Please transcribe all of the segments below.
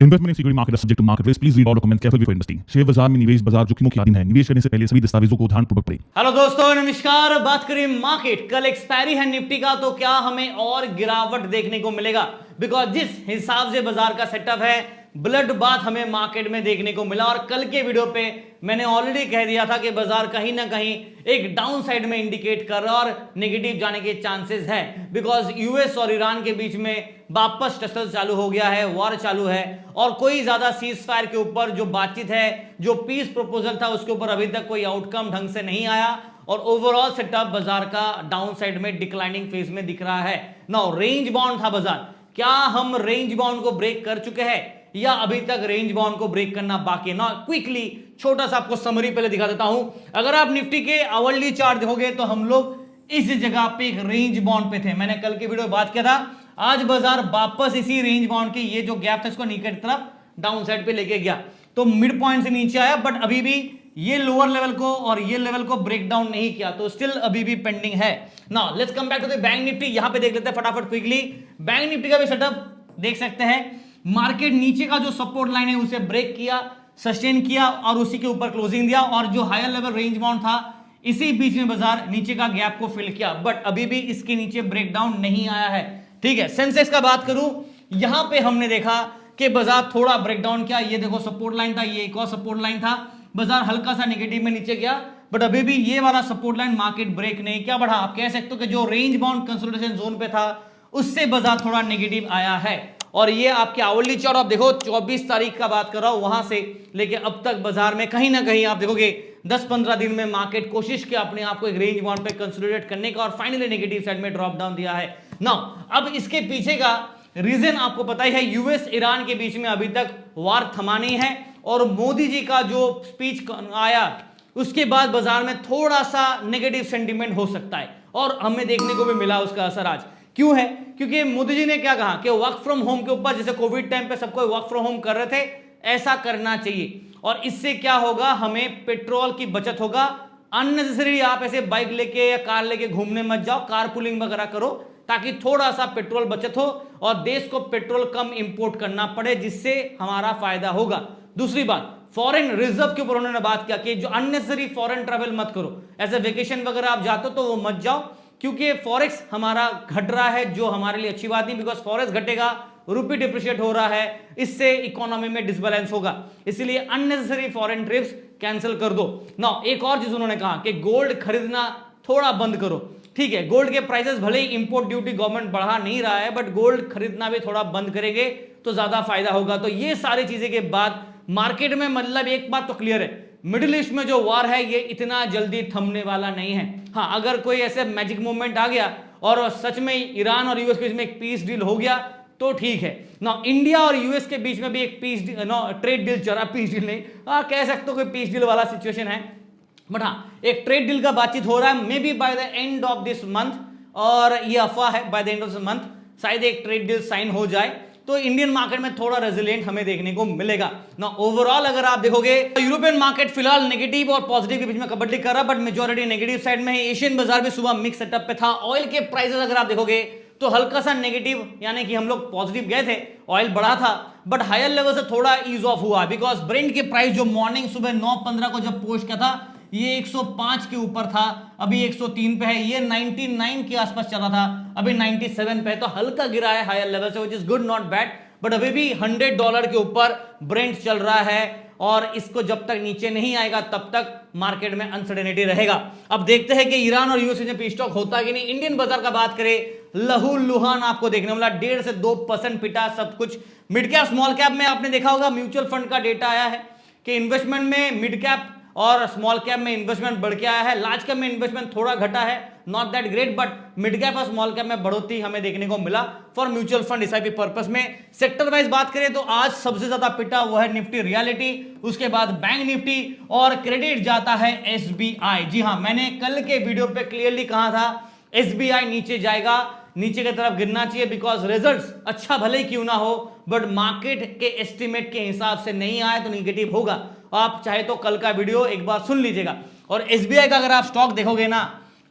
Investment in security market subject to market risk, please read all documents carefully before investing. Share बाजार में निवेश बाजार जोखिमों के अधीन है। निवेश करने से पहले सभी दस्तावेजों को ध्यानपूर्वक पढ़ें। हेलो दोस्तों, नमस्कार। बात करें मार्केट, कल एक्सपायरी है निफ्टी का, तो क्या हमें और गिरावट देखने को मिलेगा? बिकॉज जिस हिसाब से बाजार का सेटअप है, ब्लड बात हमें मार्केट में देखने को मिला। और कल के वीडियो पे मैंने ऑलरेडी कह दिया था कि बाजार कहीं ना कहीं एक डाउन साइड में इंडिकेट कर रहा और नेगेटिव जाने के चांसेस है। बिकॉज यूएस और ईरान के बीच में वापस टसल चालू हो गया है, वॉर चालू है, और कोई ज्यादा सीज फायर के ऊपर जो बातचीत है, जो पीस प्रपोजल था, उसके ऊपर अभी तक कोई आउटकम ढंग से नहीं आया। और ओवरऑल सेटअप बाजार का डाउन साइड में डिक्लाइनिंग फेज में दिख रहा है। नाउ रेंज बाउंड था बाजार, क्या हम रेंज बाउंड को ब्रेक कर चुके हैं या अभी तक रेंज बाउंड को ब्रेक करना बाकी है? ना क्विकली छोटा सा आपको समरी पहले दिखा देता हूं। अगर आप निफ्टी के आवरली चार्ट देखोगे तो हम लोग इस जगह पे एक रेंज बाउंड पे थे। मैंने कल के वीडियो में बात किया था। आज बाजार वापस इसी रेंज बाउंड के ये जो गैप था इसको नीचे की तरफ डाउन साइड पे लेके गया, तो मिड पॉइंट से नीचे आया, बट अभी भी ये लोअर लेवल को और ये लेवल को ब्रेक डाउन नहीं किया, तो स्टिल अभी भी पेंडिंग है। Now let's come back to the Bank Nifty. यहां पे देख लेते हैं फटाफट क्विकली। बैंक निफ्टी का भी सेटअप देख सकते हैं। मार्केट नीचे का जो सपोर्ट लाइन है उसे ब्रेक किया, सस्टेन किया और उसी के ऊपर क्लोजिंग दिया, और जो हायर लेवल रेंज बाउंड था इसी बीच में बाजार नीचे का गैप को फिल किया, बट अभी भी इसके नीचे ब्रेकडाउन नहीं आया है। ठीक है, सेंसेक्स का बात करूं, यहां पे हमने देखा कि बाजार थोड़ा ब्रेकडाउन किया। ये देखो सपोर्ट लाइन था, ये एक और सपोर्ट लाइन था, बाजार हल्का सा नेगेटिव में नीचे गया, बट अभी भी ये वाला सपोर्ट लाइन मार्केट ब्रेक नहीं किया बढ़ा। आप कह सकते हो कि जो रेंज बाउंड कंसोलिडेशन जोन पे था उससे बाजार थोड़ा नेगेटिव आया है। और ये आपके आवरली चार्ट आप देखो, 24 तारीख का बात कर रहा हूं, वहां से लेके अब तक बाजार में कहीं ना कहीं आप देखोगे 10-15 दिन में मार्केट कोशिश किया अपने आप को एक रेंज बाउंड पे कंसोलिडेट करने का, और फाइनली नेगेटिव साइड में ड्रॉप डाउन दिया है। नाउ अब इसके पीछे का रीजन आपको पता ही है, यूएस ईरान के बीच में अभी तक वार थमा नहीं है, और मोदी जी का जो स्पीच आया उसके बाद बाजार में थोड़ा सा नेगेटिव सेंटीमेंट हो सकता है, और हमें देखने को भी मिला उसका असर आज। क्यों है? क्योंकि मोदी जी ने क्या कहा कि वर्क फ्रॉम होम के ऊपर, जैसे कोविड टाइम पे सबको वर्क फ्रॉम होम कर रहे थे, ऐसा करना चाहिए, और इससे क्या होगा, हमें पेट्रोल की बचत होगा। अननेसेसरी आप ऐसे बाइक लेके या कार लेके घूमने मत जाओ, कार पुलिंग वगैरह करो, ताकि थोड़ा सा पेट्रोल बचत हो और देश को पेट्रोल कम इंपोर्ट करना पड़े, जिससे हमारा फायदा होगा। दूसरी बात, फॉरेन रिजर्व के ऊपर उन्होंने बात किया कि जो अननेसेसरी फॉरेन ट्रैवल मत करो, ऐसे वेकेशन वगैरह आप जाते हो तो वो मत जाओ, क्योंकि फॉरेक्स हमारा घट रहा है, जो हमारे लिए अच्छी बात नहीं, बिकॉज फॉरेक्स घटेगा, रुपी डिप्रिशिएट हो रहा है, इससे इकोनॉमी में डिसबैलेंस होगा, इसलिए अननेसेसरी फॉरेन ट्रिप्स कैंसिल कर दो। नाउ एक और चीज उन्होंने कहा कि गोल्ड खरीदना थोड़ा बंद करो। ठीक है, गोल्ड के प्राइसेस भले ही इंपोर्ट ड्यूटी गवर्नमेंट बढ़ा नहीं रहा है, बट गोल्ड खरीदना भी थोड़ा बंद करेंगे तो ज्यादा फायदा होगा। तो ये सारी चीजें के बाद मार्केट में मतलब एक बात तो क्लियर है, मिडिल ईस्ट में जो वार है ये इतना जल्दी थमने वाला नहीं है। हाँ, अगर कोई ऐसे मैजिक मूवमेंट आ गया और सच में ईरान और यूएस के बीच में एक पीस डील हो गया तो ठीक है ना। इंडिया और यूएस के बीच में भी एक पीस ट्रेड डील चल रहा, पीस डील नहीं, कह सकते हो कोई पीस डील वाला सिचुएशन है, बट हाँ एक ट्रेड डील का बातचीत हो रहा है, may be by the end of this month, और ये अफवाह है by the end of this month शायद एक ट्रेड डील साइन हो जाए, तो इंडियन मार्केट में थोड़ा रेजिलिएंट हमें देखने को मिलेगा ना। ओवरऑल अगर आप देखोगे यूरोपियन मार्केट फिलहाल नेगेटिव और पॉजिटिव के बीच में कबड्डी कर रहा, बट मेजॉरिटी नेगेटिव साइड में है। एशियन बाजार भी सुबह मिक्स सेटअप पे था। ऑयल के प्राइसेस अगर आप देखोगे तो हल्का सा नेगेटिव, यानी कि हम लोग पॉजिटिव गए थे, ऑयल बढ़ा था, बट हायर लेवल से थोड़ा ईज ऑफ हुआ, बिकॉज ब्रेंट के प्राइस जो मॉर्निंग सुबह 9:15 को जब पोस्ट किया था ये 105 के ऊपर था, अभी 103 पे है। ये 99 के आसपास चला था, अभी 97 पे है, तो हल्का गिरा है हायर लेवल से, which is good not bad, but अभी भी $100 के ऊपर ब्रेंट चल रहा है, और इसको जब तक नीचे नहीं आएगा तब तक मार्केट में अनसर्टेनिटी रहेगा। अब देखते हैं कि ईरान और यूएस में पीस टॉक होता है कि नहीं। इंडियन बाजार का बात करें, लहू लुहान आपको देखने वाला, 1.5 से 2% पिटा सब कुछ। मिड कैप स्मॉल कैप में आपने देखा होगा, म्यूचुअल फंड का डेटा आया है कि इन्वेस्टमेंट में मिड कैप और स्मॉल कैप में इन्वेस्टमेंट बढ़ के आया है, लार्ज कैप में इन्वेस्टमेंट थोड़ा घटा है, not that great, but mid cap और स्मॉल कैप में बढ़ोतरी हमें देखने को मिला for mutual fund SIP purpose में। सेक्टर वाइज बात करें तो आज सबसे ज्यादा पिटा वो है निफ्टी रियलिटी, उसके बाद बैंक निफ्टी, और क्रेडिट जाता है एसबीआई। जी हाँ, मैंने कल के वीडियो पे क्लियरली कहा था एसबीआई नीचे जाएगा, नीचे की तरफ गिरना चाहिए, बिकॉज रिजल्ट्स अच्छा भले ही क्यों ना हो, बट मार्केट के एस्टिमेट के हिसाब से नहीं आए तो निगेटिव होगा। आप चाहे तो कल का वीडियो एक बार सुन लीजिएगा। और एसबीआई का अगर आप स्टॉक देखोगे ना,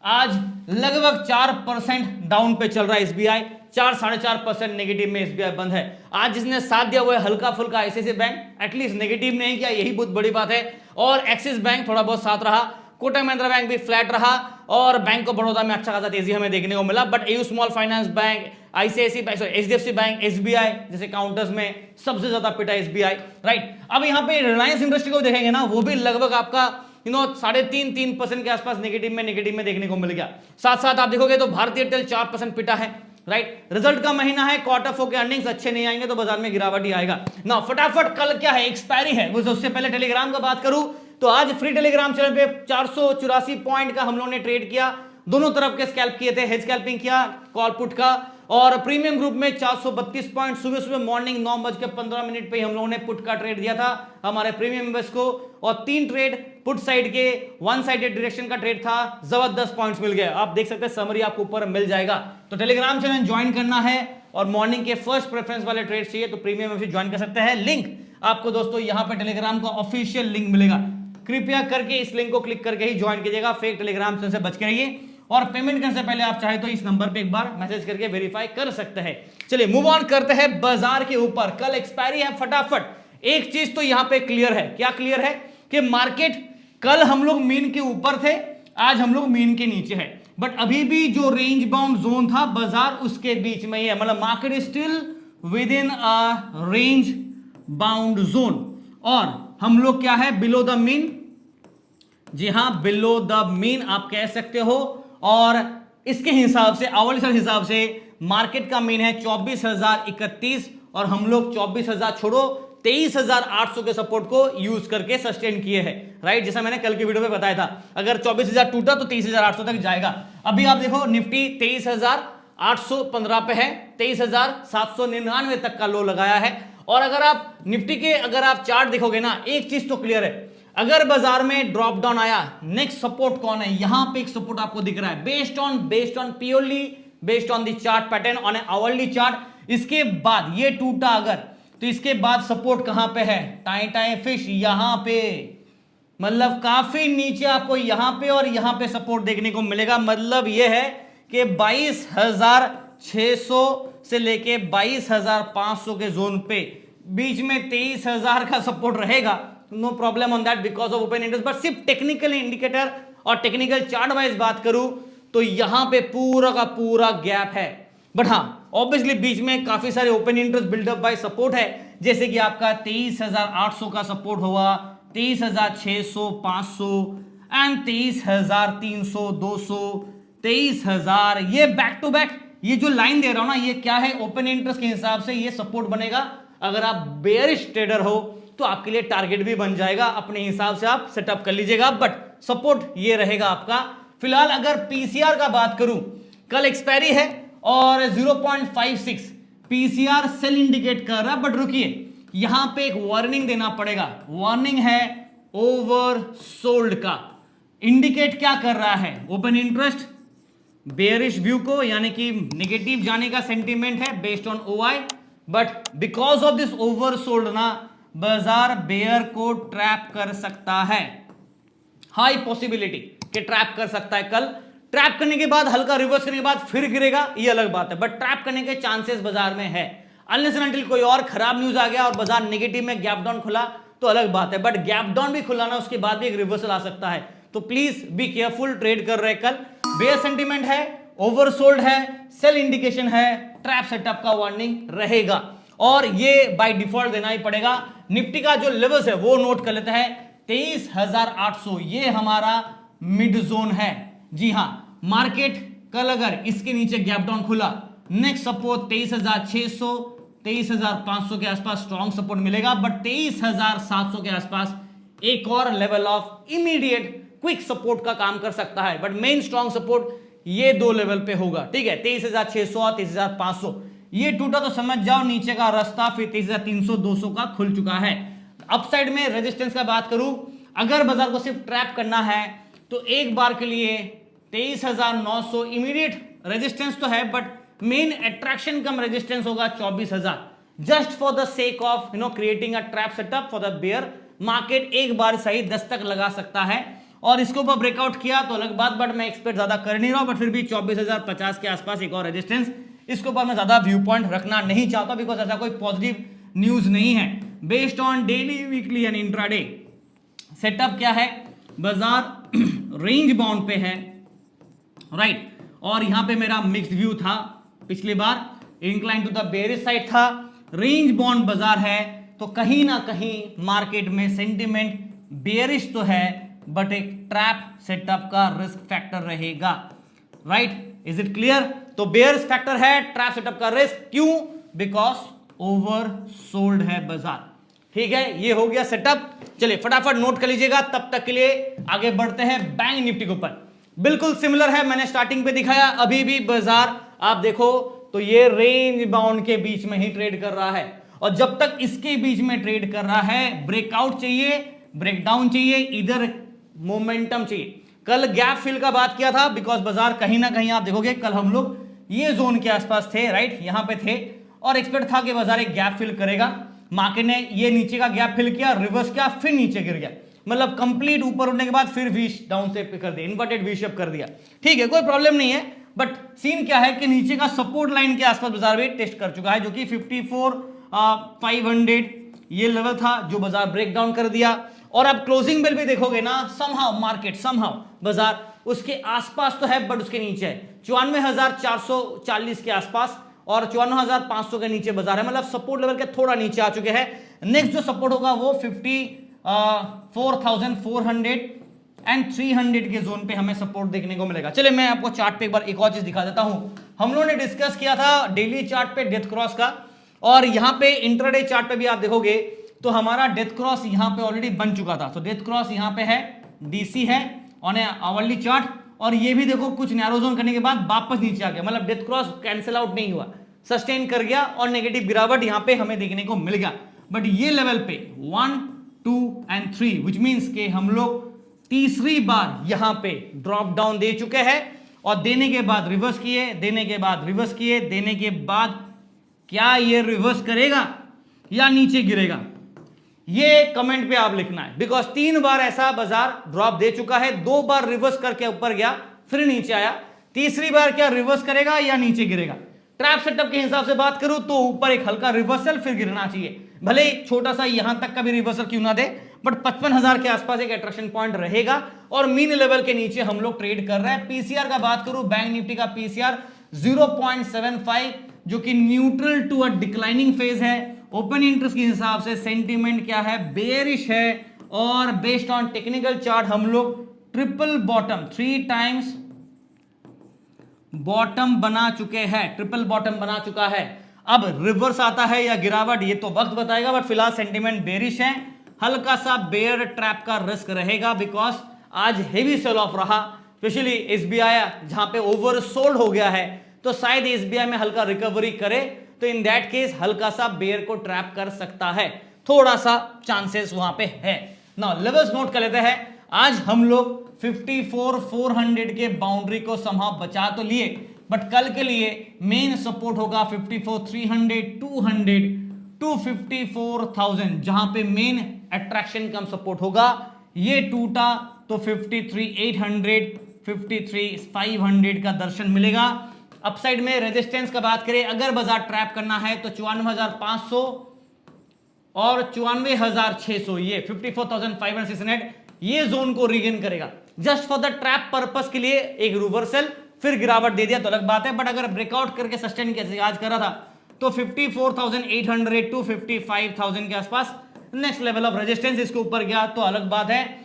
आज लगभग 4% डाउन पे चल रहा है एसबीआई, 4 4.5% नेगेटिव में एसबीआई बंद है। आज जिसने साथ दिया वो है हल्का फुल्का आईसीआईसीआई बैंक, एटलीस्ट नेगेटिव नहीं किया, यही बहुत बड़ी बात है। और एक्सिस बैंक थोड़ा बहुत साथ रहा, कोटक महिंद्रा बैंक भी फ्लैट रहा और बैंक ऑफ बड़ौदा में अच्छा खासा तेजी हमें देखने को मिला। But AU small finance bank, ICICI bank, HDFC bank, SBI जैसे काउंटर्स में सबसे ज्यादा पिटा एसबीआई, राइट। अब यहाँ पे रिलायंस इंडस्ट्री को देखेंगे ना, वो भी लगभग आपका 3.5% के आसपास नेगेटिव में देखने को मिल गया। साथ साथ आप देखोगे तो भारतीय एयरटेल 4% पिटा है, राइट। रिजल्ट का महीना है, क्वार्टर 4 के अर्निंग्स अच्छे नहीं आएंगे तो बाजार में गिरावट ही आएगा ना। फटाफट कल क्या है, एक्सपायरी है, उससे पहले टेलीग्राम का बात करूं तो आज फ्री टेलीग्राम चैनल पे 484 पॉइंट का हम लोगों ने ट्रेड किया, दोनों तरफ के स्कैल्प किए थे, हेज स्कैल्पिंग किया कॉल पुट का। और प्रीमियम ग्रुप में 432 पॉइंट सुबह सुबह मॉर्निंग 9:15 पे हम लोगों ने पुट का ट्रेड दिया था हमारे प्रीमियम मेंबर्स को, और 3 ट्रेड पुट साइड के 1 साइडेड डायरेक्शन का ट्रेड था, जबरदस्त पॉइंट्स मिल गए। आप देख सकते हैं समरी आपको ऊपर मिल जाएगा। तो टेलीग्राम चैनल ज्वाइन करना है और मॉर्निंग के फर्स्ट प्रेफरेंस वाले ट्रेड चाहिए तो प्रीमियम मेंबरशिप ज्वाइन कर सकते हैं। लिंक आपको दोस्तों यहाँ पे टेलीग्राम का ऑफिशियल लिंक मिलेगा, कृपया करके इस लिंक को क्लिक करके ही ज्वाइन कीजिएगा, फेक टेलीग्राम चैनल से बच के रहिए। और पेमेंट करने से पहले आप चाहे तो इस नंबर पे एक बार मैसेज करके वेरीफाई कर सकते हैं। चलिए मूव ऑन करते हैं बाजार के ऊपर। कल एक्सपायरी है, फटाफट एक चीज तो यहां पे क्लियर है, क्या क्लियर है कि मार्केट कल हम लोग मीन के ऊपर थे, आज हम लोग मीन के नीचे है, बट अभी भी जो रेंज बाउंड जोन था बाजार उसके बीच में ही है, मतलब market is still with in a range bound zone. और हम लोग क्या है, बिलो द मीन, जी हां बिलो द मीन आप कह सकते हो। और इसके हिसाब से आवली हिसाब से मार्केट का मीन है 24,031 और हम लोग 24,000 छोड़ो 23,800 के सपोर्ट को यूज करके सस्टेन किए हैं, राइट। जैसा मैंने कल की वीडियो में बताया था, अगर 24,000 टूटा तो 23,800 तक जाएगा। अभी आप देखो निफ्टी 23,815 पे है, 23,799 तक का लो लगाया है। और अगर आप निफ्टी के अगर आप चार्ट देखोगे ना, एक चीज तो क्लियर है, अगर बाजार में ड्रॉप डाउन आया, नेक्स्ट सपोर्ट कौन है, यहां पे एक सपोर्ट आपको दिख रहा है based on purely based on the chart pattern on hourly chart. इसके बाद ये टूटा अगर, तो इसके बाद सपोर्ट कहां पे है, टाई टाई फिश यहां पे, मतलब काफी नीचे आपको यहां पे और यहां पे सपोर्ट देखने को मिलेगा। मतलब ये है कि 22,600 से लेके 22,500 के जोन पे बीच में 23,000 का सपोर्ट रहेगा, no problem on that because of open interest. But सिर्फ टेक्निकल इंडिकेटर और टेक्निकल चार्ट वाइज बात करूं तो यहां पे पूरा का पूरा गैप है। बट हाँ ऑब्वियसली बीच में काफी सारे open interest buildup by support है, जैसे कि आपका 23,800 का सपोर्ट हुआ, 23,600, 500 एंड 23,300, 200, 23,000। ये बैक टू बैक ये जो लाइन दे रहा हूं ना, ये क्या है, ओपन इंटरेस्ट के हिसाब से ये सपोर्ट बनेगा। अगर आप बेयरिश ट्रेडर हो तो आपके लिए टारगेट भी बन जाएगा, अपने हिसाब से आप सेटअप कर लीजिएगा, बट सपोर्ट ये रहेगा आपका। फिलहाल अगर पीसीआर का बात करूं, कल एक्सपायरी है और 0.56 पीसीआर सेल इंडिकेट कर रहा है, बट रुकिए यहां पे एक वार्निंग देना पड़ेगा। वार्निंग है ओवरसोल्ड का, इंडिकेट क्या कर रहा है, ओपन इंटरेस्ट बेयरिश व्यू को, यानी कि नेगेटिव जाने का सेंटीमेंट है based on OI, but because of this oversold ना बाजार बेयर को ट्रैप कर सकता है, हाई पॉसिबिलिटी कि ट्रैप कर सकता है। कल ट्रैप करने के बाद हल्का रिवर्स करने के बाद फिर गिरेगा, ये अलग बात है, बट ट्रैप करने के चांसेस बाजार में है। अनलेस एंड अनटिल कोई और खराब न्यूज आ गया और बाजार नेगेटिव में गैप डाउन खुला तो अलग बात है, बट गैप डाउन भी खुला ना, उसके बाद भी एक रिवर्सल आ सकता है। तो प्लीज बी केयरफुल, ट्रेड कर रहे कल बेयर सेंटीमेंट है, ओवरसोल्ड है, सेल इंडिकेशन है, ट्रैप सेटअप का वार्निंग रहेगा और ये बाय डिफॉल्ट देना ही पड़ेगा। निफ्टी का जो लेवल्स है वो नोट कर लेते हैं, 23,800 ये हमारा मिड जोन है। जी हां, मार्केट कल अगर इसके नीचे गैप डाउन खुला, नेक्स्ट सपोर्ट 23,600, 23,500 के आसपास स्ट्रॉन्ग सपोर्ट मिलेगा, बट 23,700 के आसपास एक और level of immediate quick support का काम कर सकता है, बट मेन स्ट्रॉन्ग सपोर्ट ये दो लेवल पे होगा, ठीक है, 23,600 और 23,500। ये टूटा तो समझ जाओ नीचे का रास्ता फिर 23,300, 200 का खुल चुका है। अपसाइड में रेजिस्टेंस का बात करूं, अगर बाजार को सिर्फ ट्रैप करना है तो एक बार के लिए 23,900 इमीडिएट रेजिस्टेंस तो है, but main attraction cum resistance होगा 24,000, just for the sake of creating a trap setup for the bear. Market एक बार सही दस्तक लगा सकता है और इसको ऊपर ब्रेकआउट किया तो अलग बात, बट मैं एक्सपेक्ट ज्यादा कर नहीं रहा हूं, बट फिर भी 24,050 के आसपास एक और रेजिस्टेंस इसके ऊपर मैं ज्यादा व्यू पॉइंट रखना नहीं चाहता बिकॉज ऐसा कोई पॉजिटिव न्यूज नहीं है। Based on daily, weekly and intraday setup क्या है, बाजार रेंज बाउंड पे है, राइट। और यहां पे मेरा मिक्स्ड व्यू था, पिछली बार inclined to the bearish side था, रेंज बाउंड बाजार है, तो कहीं ना कहीं मार्केट में सेंटिमेंट बेयरिश तो है बट एक ट्रैप सेटअप का रिस्क फैक्टर रहेगा, राइट। Is it clear? तो बेयरिश फैक्टर है, ट्रैप सेटअप का रिस्क, क्यों? बिकॉज ओवर सोल्ड है बाजार, ठीक है। ये हो गया सेटअप। चलिए फटाफट नोट कर लीजिएगा, तब तक के लिए आगे बढ़ते हैं बैंक निफ्टी के ऊपर। बिल्कुल सिमिलर है, मैंने स्टार्टिंग पे दिखाया, अभी भी बाजार आप देखो तो ये रेंज बाउंड के बीच में ही ट्रेड कर रहा है, और जब तक इसके बीच में ट्रेड कर रहा है, ब्रेकआउट चाहिए, ब्रेकडाउन चाहिए, इधर मोमेंटम चाहिए। कल गैप फिल का बात किया था बिकॉज बाजार कहीं ना कहीं आप देखोगे कल हम लोग ये जोन के आसपास थे, राइट, यहां पे थे, और एक्सपेक्ट था कि बाजार एक गैप फिल करेगा। मार्केट ने ये नीचे का गैप फिल किया, रिवर्स किया, फिर नीचे गिर गया, मतलब कंप्लीट ऊपर उठने के बाद फिर वी डाउन से कर दिया, इन्वर्टेड वी शेप कर दिया, ठीक है, कोई प्रॉब्लम नहीं है। बट सीन क्या है कि नीचे का सपोर्ट लाइन के आसपास बाजार भी टेस्ट कर चुका है, जो कि 54,500 ये लेवल था जो बाजार ब्रेक डाउन कर दिया। और अब क्लोजिंग बेल भी देखोगे ना, समहाउ मार्केट, समहाउ बाजार उसके आसपास तो है बट उसके नीचे है, 54,440 के आसपास, और 54,500 के नीचे बाजार है, मतलब सपोर्ट लेवल के थोड़ा नीचे आ चुके हैं। नेक्स्ट जो सपोर्ट होगा वो 54,400 एंड 300 के जोन पे हमें सपोर्ट देखने को मिलेगा। चलिए मैं आपको चार्ट पे एक बार एक और चीज दिखा देता हूं। हम लोगों ने डिस्कस किया था डेली चार्ट पे डेथ क्रॉस का, और यहां पे इंट्राडे चार्ट पे भी आप देखोगे तो हमारा डेथ क्रॉस यहां पे ऑलरेडी बन चुका था। तो डेथ क्रॉस यहां पे है, डीसी है ऑन ए आवरली चार्ट, और ये भी देखो कुछ नैरो जोन करने के बाद वापस नीचे आ गया, मतलब डेथ क्रॉस कैंसिल आउट नहीं हुआ, सस्टेन कर गया, और नेगेटिव गिरावट यहां पे हमें देखने को मिल गया। बट ये लेवल पे 1, 2 एंड 3 विच मींस के हम लोग तीसरी बार यहां पे ड्रॉप डाउन दे चुके हैं, और देने के बाद रिवर्स किए, देने के बाद रिवर्स किए, देने के बाद क्या ये रिवर्स करेगा या नीचे गिरेगा, ये कमेंट पे आप लिखना है। बिकॉज 3 बार ऐसा बाजार ड्रॉप दे चुका है, 2 बार रिवर्स करके ऊपर गया फिर नीचे आया, तीसरी बार क्या रिवर्स करेगा या नीचे गिरेगा। ट्रैप सेटअप के हिसाब से बात करूं तो ऊपर एक हल्का रिवर्सल फिर गिरना चाहिए, भले छोटा सा यहां तक का भी रिवर्सल क्यों ना दे, बट 55,000 के आसपास एक अट्रैक्शन पॉइंट रहेगा, और मीन लेवल के नीचे हम लोग ट्रेड कर रहे हैं। पीसीआर का बात करूं, बैंक निफ्टी का पीसीआर 0.75 जो कि neutral to a declining phase है। ओपन इंटरेस्ट के हिसाब से सेंटीमेंट क्या है, बेयरिश है, और बेस्ड ऑन टेक्निकल चार्ट हम लोग ट्रिपल बॉटम 3 टाइम्स बॉटम बना चुके हैं, ट्रिपल बॉटम बना चुका है। अब रिवर्स आता है या गिरावट ये तो वक्त बताएगा, बट फिलहाल सेंटीमेंट बेयरिश है, हल्का सा बेयर ट्रैप का रिस्क रहेगा बिकॉज आज हेवी सेल ऑफ रहा, स्पेशली एसबीआई जहां पे ओवर सोल्ड हो गया है, तो शायद एसबीआई में हल्का रिकवरी करे, तो इन दैट केस हल्का सा बेयर को ट्रैप कर सकता है, थोड़ा सा चांसेस वहां पे है। नाउ लेवल्स नोट कर लेते हैं। आज हम लोग 54,400 के बाउंड्री को समहाउ बचा तो लिए, बट कल के लिए मेन सपोर्ट होगा 54,300, 200 टू 54,000, जहां पे मेन अट्रैक्शन कम सपोर्ट होगा। ये टूटा तो 53,800, 53,500 का दर्शन मिलेगा। अपसाइड में रेजिस्टेंस का बात करें, अगर बाजार ट्रैप करना है तो 54,500 और 94,600, ये 54,500 ये जोन को रीगेन करेगा। Just for the trap purpose के लिए एक रिवर्सल फिर गिरावट दे दिया तो अलग बात है, बट अगर ब्रेकआउट करके सस्टेन कैसे आज करा था तो 54,800 टू 55,000 के आसपास नेक्स्ट लेवल ऑफ रेजिस्टेंस, इसके ऊपर गया तो अलग बात है।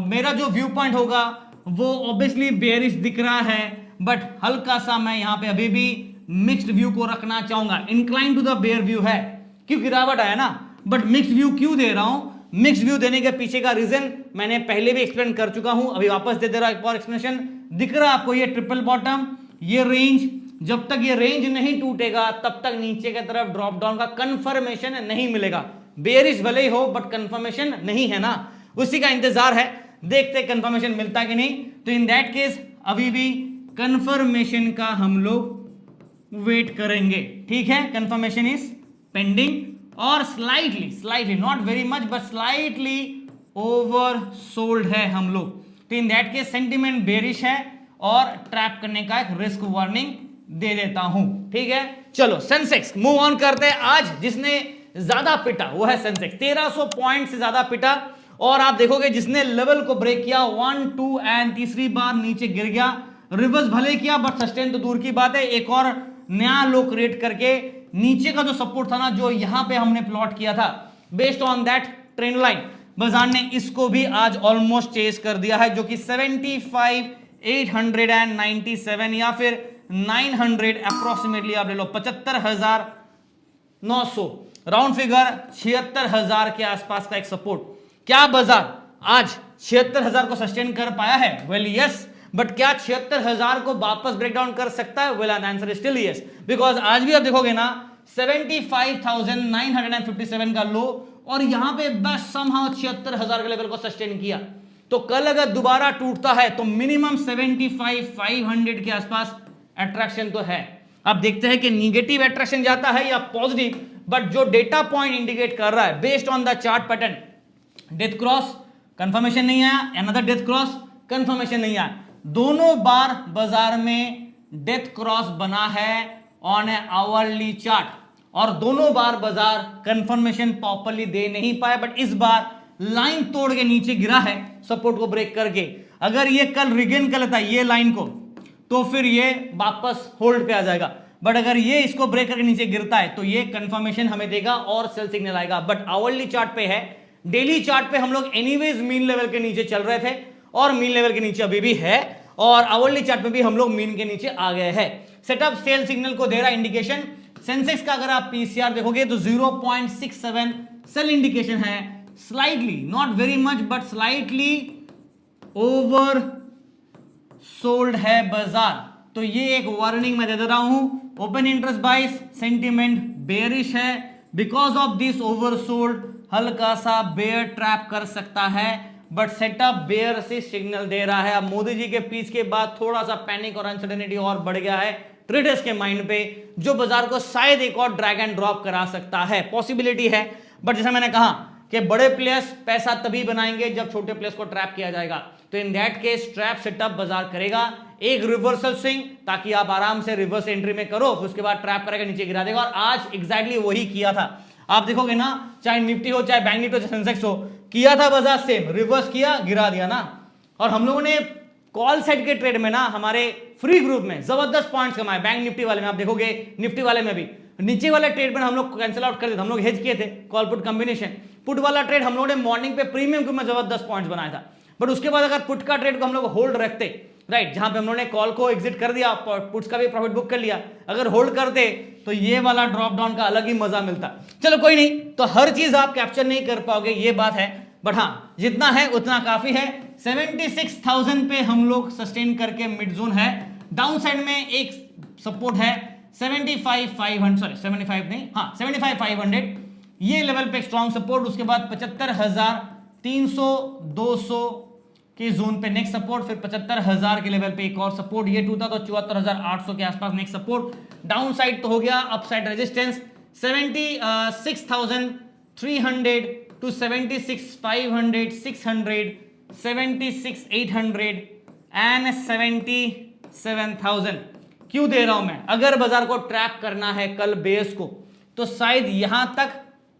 मेरा जो व्यू पॉइंट होगा वो ऑब्वियसली बेयरिश दिख रहा है, बट हल्का सा मैं यहां पे अभी भी मिक्स्ड व्यू को रखना चाहूंगा। Incline to the bear view है, क्यों गिरावट आया ना, बट मिक्स्ड व्यू क्यों दे रहा हूं? मिक्स्ड व्यू देने के पीछे का रीजन मैंने पहले भी एक्सप्लेन कर चुका हूं, अभी वापस दे रहा हूं एक और एक्सप्लेनेशन। दिख रहा है आपको ये ट्रिपल बॉटम, ये रेंज, जब तक ये रेंज नहीं टूटेगा तब तक नीचे की तरफ ड्रॉप डाउन का कंफर्मेशन नहीं मिलेगा। बेयरिश भले ही हो बट कंफर्मेशन नहीं है ना, उसी का इंतजार है, देखते कंफर्मेशन मिलता है कि नहीं। तो इन दैट केस अभी भी कंफर्मेशन का हम लोग वेट करेंगे, ठीक है। कंफर्मेशन इज पेंडिंग, और slightly not very much but slightly over sold है हम लोग। तो in that case sentiment bearish है और ट्रैप करने का एक रिस्क वार्निंग दे देता हूं। ठीक है, चलो सेंसेक्स मूव ऑन करते हैं। आज जिसने ज्यादा पिटा वो है सेंसेक्स, 1300 पॉइंट से ज्यादा पिटा। और आप देखोगे जिसने लेवल को ब्रेक किया 1 2 एंड तीसरी बार नीचे गिर गया, रिवर्स भले किया बट सस्टेन तो दूर की बात है, एक और नया लो क्रिएट करके नीचे का जो सपोर्ट था ना, जो यहां पे हमने प्लॉट किया था, based on that trend line, बाजार ने इसको भी आज ऑलमोस्ट चेस कर दिया है, जो कि 75,897 या फिर 900 अप्रोक्सीमेटली आप ले लो 75,900 राउंड फिगर 76,000 के आसपास का एक सपोर्ट। क्या बाजार आज 76,000 को सस्टेन कर पाया है? वेल यस, बट क्या 76,000 को वापस ब्रेकडाउन कर सकता है? Well answer is still yes, because आज भी आप देखोगे ना 75,957 का लो और यहां पे बस समहाउ 76,000 के लेवल को सस्टेन किया। तो कल अगर दोबारा टूटता है तो मिनिमम 75,500 के आसपास अट्रैक्शन तो है। अब देखते हैं कि निगेटिव अट्रैक्शन जाता है या पॉजिटिव, बट जो डेटा पॉइंट इंडिकेट कर रहा है based on the chart pattern, death cross confirmation नहीं आया, अनदर डेथ क्रॉस कंफर्मेशन नहीं आया, दोनों बार बाजार में डेथ क्रॉस बना है ऑन ए आवरली चार्ट, और दोनों बार बाजार कंफर्मेशन प्रॉपर्ली दे नहीं पाया, बट इस बार लाइन तोड़ के नीचे गिरा है सपोर्ट को ब्रेक करके। अगर ये कल रिगेन कर लेता है ये लाइन को तो फिर ये वापस होल्ड पे आ जाएगा, बट अगर ये इसको ब्रेक करके नीचे गिरता है तो ये कंफर्मेशन हमें देगा और सेल सिग्नल आएगा। बट आवरली चार्ट पे है, डेली चार्ट पे हम लोग एनीवेज मीन लेवल के नीचे चल रहे थे और मीन लेवल के नीचे अभी भी है, और आवरली चार्ट पे भी हम लोग मीन के नीचे आ गए हैं। सेटअप सेल सिग्नल को दे रहा इंडिकेशन। सेंसेक्स का अगर आप पीसीआर देखोगे तो 0.67 सेल इंडिकेशन है, slightly not very much but slightly over sold है बाजार। तो ये एक वार्निंग मैं दे रहा हूं, ओपन इंटरेस्ट बाइस, सेंटीमेंट बेयरिश है, because of this over sold हल्का सा बेयर ट्रैप कर सकता है, बट सेटअप बेयर से सिग्नल दे रहा है। अब मोदी जी के पीस के बाद थोड़ा सा पैनिक और अनसर्टेनिटी और बढ़ गया है ट्रेडर्स के माइंड पे, जो बाजार को शायद एक और ड्रैग एंड ड्रॉप करा सकता है, पॉसिबिलिटी है। बट जैसा मैंने कहा कि बड़े प्लेयर्स पैसा तभी बनाएंगे जब छोटे प्लेयर्स को ट्रैप किया जाएगा, तो in that case trap setup बाजार करेगा, एक रिवर्सल स्विंग ताकि आप आराम से रिवर्स एंट्री में करो, उसके बाद ट्रैप करेगा नीचे गिरा देगा, और आज एग्जैक्टली वही किया था। आप देखोगे ना, चाहे निफ्टी हो चाहे बैंक निफ्टी हो चाहे सेंसेक्स हो, किया था बाजार सेम, रिवर्स किया गिरा दिया ना। और हम लोगों ने कॉल साइड के ट्रेड में ना हमारे फ्री ग्रुप में जबरदस्त पॉइंट्स कमाए, बैंक निफ्टी वाले में आप देखोगे, निफ्टी वाले में भी नीचे वाले ट्रेड में हम लोग कैंसिल आउट कर दिए, हम लोग हेज किए थे कॉल पुट कॉम्बिनेशन। पुट वाला ट्रेड हम लोगों ने मॉर्निंग पे प्रीमियम में जबरदस्त पॉइंट्स बनाया था, बट उसके बाद अगर पुट का ट्रेड को हम लोग होल्ड रखते, राइट, जहां पे हम लोगों ने कॉल को एग्जिट कर दिया, पुट्स का भी प्रॉफिट बुक कर लिया, अगर होल्ड करते तो ये वाला ड्रॉप डाउन का अलग ही मजा मिलता। चलो कोई नहीं, तो हर चीज आप कैप्चर नहीं कर पाओगे, ये बात है, बट हाँ जितना है उतना काफी है। 76,000 पे हम लोग सस्टेन करके मिड जोन है, डाउन साइड में एक सपोर्ट है 75,500, सॉरी 75 नहीं, हाँ 75,500, ये लेवल पे स्ट्रॉन्ग सपोर्ट। उसके बाद 75,300 200 के जोन पे नेक्स्ट सपोर्ट, फिर 75,000 के लेवल पे एक और सपोर्ट, ये टूटा तो 74,800 के आसपास नेक्स्ट सपोर्ट। डाउन साइड तो हो गया, upside resistance 76,300 to 76,500, 600, 76,800 and 77,000। क्यों दे रहा हूं मैं? अगर बाजार को ट्रैप करना है कल बेस को, तो शायद यहां तक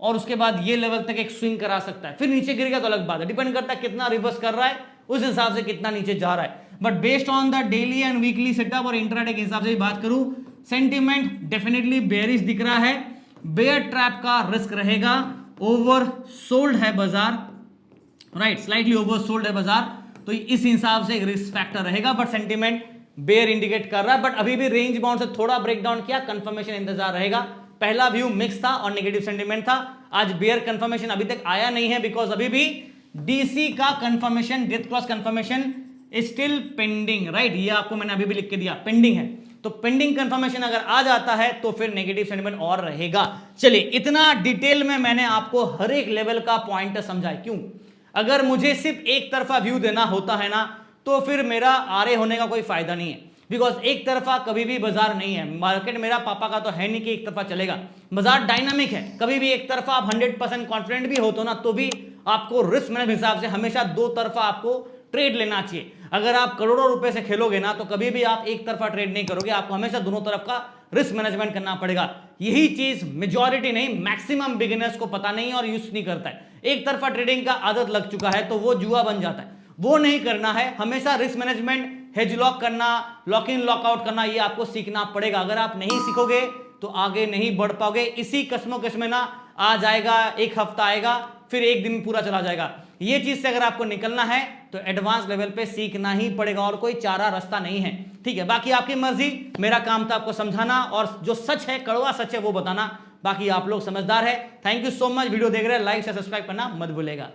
और उसके बाद ये लेवल तक एक स्विंग करा सकता है, फिर नीचे गिर गया तो अलग बात है, डिपेंड करता है कितना रिवर्स कर रहा है, उस हिसाब से कितना नीचे जा रहा है। But based on the daily and weekly setup और इंट्राडे के हिसाब से बात करूं, सेंटीमेंट डेफिनेटली बेयरिश दिख रहा है, बेयर ट्रैप का रिस्क रहेगा, ओवर सोल्ड है बाजार, राइट, स्लाइटली ओवर सोल्ड है बाजार, तो इस हिसाब से रिस्क फैक्टर रहेगा, बट सेंटीमेंट बेयर इंडिकेट कर रहा है, बट अभी भी रेंज बाउंड से थोड़ा ब्रेकडाउन किया, कंफर्मेशन इंतजार रहेगा। पहला व्यू मिक्स था और नेगेटिव सेंटीमेंट था, आज बेयर कंफर्मेशन अभी तक आया नहीं है, बिकॉज अभी भी डीसी का confirmation, death cross confirmation still pending, right, ये आपको मैंने अभी भी लिख के दिया, पेंडिंग है। तो पेंडिंग कंफर्मेशन अगर आ जाता है तो फिर नेगेटिव सेंटीमेंट और रहेगा। चलिए, इतना डिटेल में मैंने आपको हर एक लेवल का पॉइंट समझाया। क्यों? अगर मुझे सिर्फ एक तरफा व्यू देना होता है ना, तो फिर मेरा आरए होने का कोई फायदा नहीं है, बिकॉज एक तरफा कभी भी बाजार नहीं है। मार्केट मेरा पापा का तो है नहीं कि एक तरफा चलेगा, बाजार डायनामिक है, कभी भी एक तरफा आप 100% कॉन्फिडेंट भी हो तो ना, तो भी आपको रिस्क मैनेजमेंट हिसाब से हमेशा दो तरफा आपको ट्रेड लेना चाहिए। अगर आप करोड़ों रुपए से खेलोगे ना, तो कभी भी आप एक तरफा ट्रेड नहीं करोगे, आपको हमेशा दोनों तरफ का रिस्क मैनेजमेंट करना पड़ेगा। यही चीज मेजॉरिटी नहीं, मैक्सिमम बिगिनर्स को पता नहीं और यूज नहीं करता है। एक तरफा ट्रेडिंग का आदत लग चुका है तो वो जुआ बन जाता है। वो नहीं करना है, हमेशा रिस्क मैनेजमेंट, हेज लॉक करना, लॉक इन लॉकआउट करना, ये आपको सीखना पड़ेगा। अगर आप नहीं सीखोगे तो आगे नहीं बढ़ पाओगे। इसी कश्मोकश में ना आ जाएगा, एक हफ्ता आएगा फिर एक दिन पूरा चला जाएगा। ये चीज से अगर आपको निकलना है तो एडवांस लेवल पे सीखना ही पड़ेगा और कोई चारा रास्ता नहीं है। ठीक है, बाकी आपकी मर्जी, मेरा काम था आपको समझाना और जो सच है, कड़वा सच है वो बताना। बाकी आप लोग समझदार है। Thank you so much, video देख रहे हैं, लाइक से सब्सक्राइब करना मत भूलेगा।